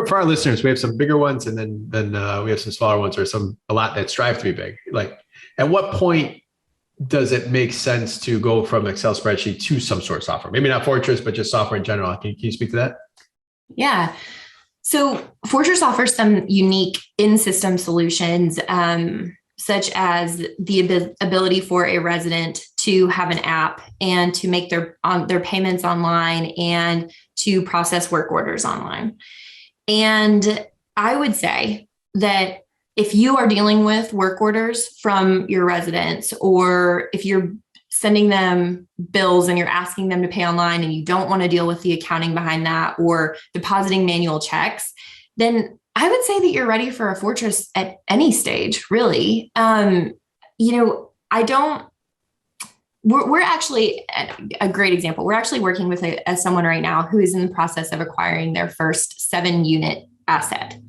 For our listeners, we have some bigger ones, and then we have some smaller ones, or a lot that strive to be big. Like, at what point does it make sense to go from Excel spreadsheet to some sort of software? Maybe not Fortress, but just software in general. Can you speak to that? Yeah. So Fortress offers some unique in-system solutions, such as the ability for a resident to have an app and to make their payments online and to process work orders online. And I would say that if you are dealing with work orders from your residents, or if you're sending them bills and you're asking them to pay online and you don't want to deal with the accounting behind that, or depositing manual checks, then I would say that you're ready for a Fortress at any stage, really. We're actually a great example. We're actually working with someone right now who is in the process of acquiring their first 7-unit asset.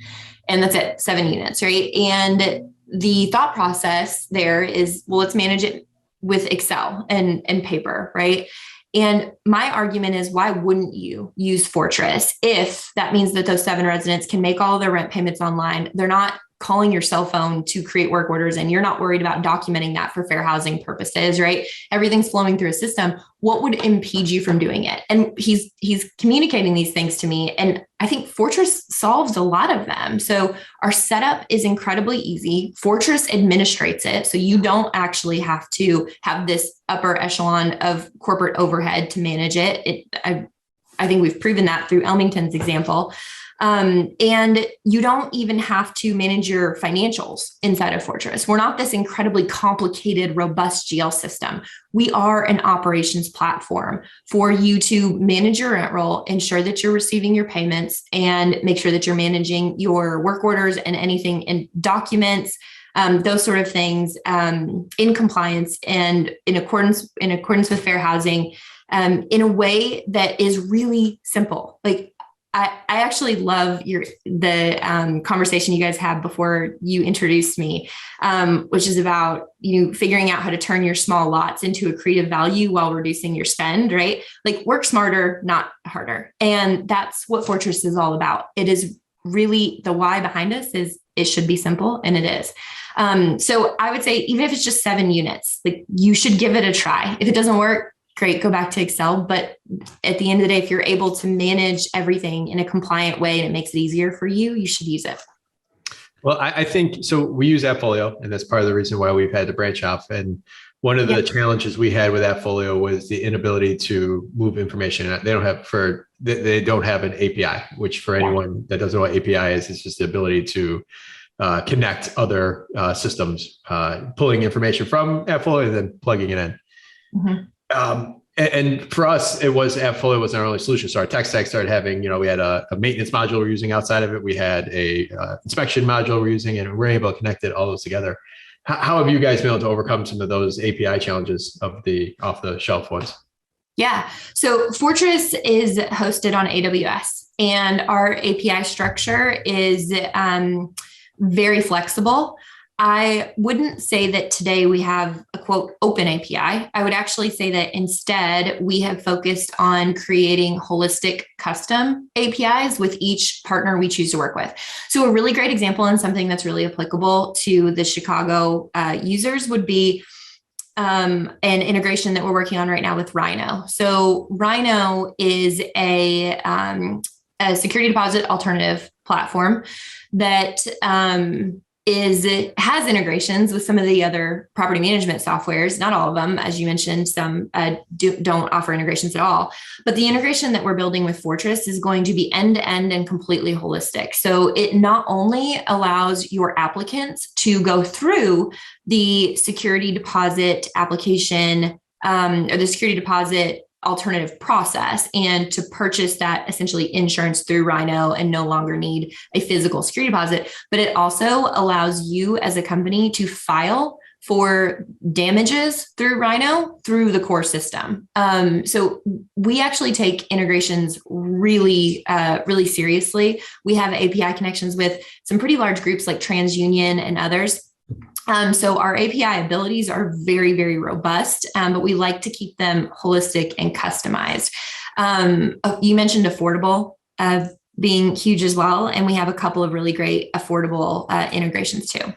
And that's it, 7 units, right? And the thought process there is, well, let's manage it with Excel and paper, right? And my argument is, why wouldn't you use Fortress if that means that those 7 residents can make all of their rent payments online? They're not calling your cell phone to create work orders, and you're not worried about documenting that for fair housing purposes, right? Everything's flowing through a system. What would impede you from doing it? And he's communicating these things to me, and I think Fortress solves a lot of them. So our setup is incredibly easy. Fortress administrates it, so you don't actually have to have this upper echelon of corporate overhead to manage it. I think we've proven that through Ellmington's example. And you don't even have to manage your financials inside of Fortress. We're not this incredibly complicated, robust GL system. We are an operations platform for you to manage your rent roll, ensure that you're receiving your payments, and make sure that you're managing your work orders and anything in documents, those sort of things, in compliance and in accordance with fair housing, in a way that is really simple. Like, I actually love the conversation you guys had before you introduced me, which is about figuring out how to turn your small lots into accretive value while reducing your spend, right? Like, work smarter, not harder. And that's what Fortress is all about. It is really, the why behind us is it should be simple, and it is. So I would say, even if it's just 7 units, like, you should give it a try. If it doesn't work, great, go back to Excel. But at the end of the day, if you're able to manage everything in a compliant way and it makes it easier for you, you should use it. Well, I think, so we use AppFolio, and that's part of the reason why we've had to branch off. And one of the challenges we had with AppFolio was the inability to move information. They don't have an API, which, for anyone that doesn't know what API is, it's just the ability to connect other systems, pulling information from AppFolio and then plugging it in. Mm-hmm. And for us, AppFolio was our only solution. So our tech stack started having, we had a maintenance module we're using outside of it. We had a inspection module we're using, and we're able to connect all those together. How have you guys been able to overcome some of those API challenges of the off-the-shelf ones? Yeah. So Fortress is hosted on AWS, and our API structure is very flexible. I wouldn't say that today we have a quote open API. I would actually say that instead we have focused on creating holistic custom APIs with each partner we choose to work with. So a really great example, and something that's really applicable to the Chicago users, would be an integration that we're working on right now with Rhino. So Rhino is a security deposit alternative platform that has integrations with some of the other property management softwares. Not all of them, as you mentioned, some don't offer integrations at all. But the integration that we're building with Fortress is going to be end-to-end and completely holistic. So it not only allows your applicants to go through the security deposit application, or the security deposit alternative process, and to purchase that essentially insurance through Rhino and no longer need a physical security deposit, but it also allows you as a company to file for damages through Rhino through the core system. So we actually take integrations really, really seriously. We have API connections with some pretty large groups like TransUnion and others. So our API abilities are very, very robust, but we like to keep them holistic and customized. You mentioned affordable. being huge as well. And we have a couple of really great affordable integrations too.